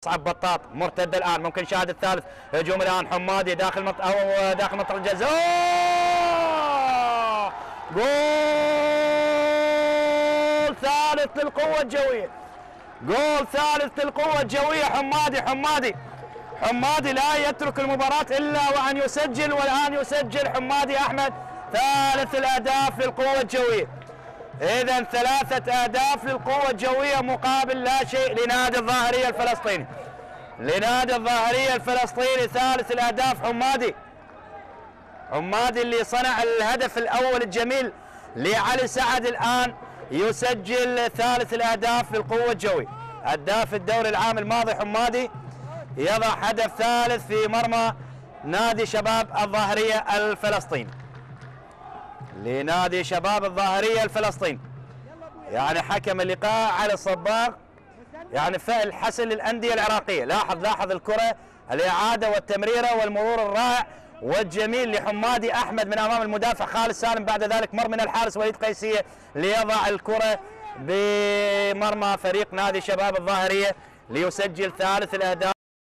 صعب بطاط مرتد الان، ممكن شاهد الثالث. هجوم الان حمادي داخل داخل منطقه الجزاء. جول ثالث للقوه الجويه، جول ثالث للقوه الجويه. حمادي لا يترك المباراه الا وان يسجل، والان يسجل حمادي احمد ثالث الاهداف للقوه الجويه. إذا 3 أهداف للقوة الجوية مقابل لا شيء لنادي الظاهرية الفلسطيني. ثالث الأهداف حمادي اللي صنع الهدف الأول الجميل لعلي سعد، الآن يسجل ثالث الأهداف للقوة الجوية. هداف الدوري العام الماضي حمادي يضع هدف ثالث في مرمى نادي شباب الظاهرية الفلسطيني. لنادي شباب الظاهرية الفلسطيني. يعني حكم اللقاء علي الصباغ، يعني فعل حسن للأندية العراقية. لاحظ الكرة، الإعادة والتمريرة والمرور الرائع والجميل لحمادي أحمد من أمام المدافع خالد سالم. بعد ذلك مر من الحارس وليد قيسية ليضع الكرة بمرمى فريق نادي شباب الظاهرية ليسجل ثالث الأهداف.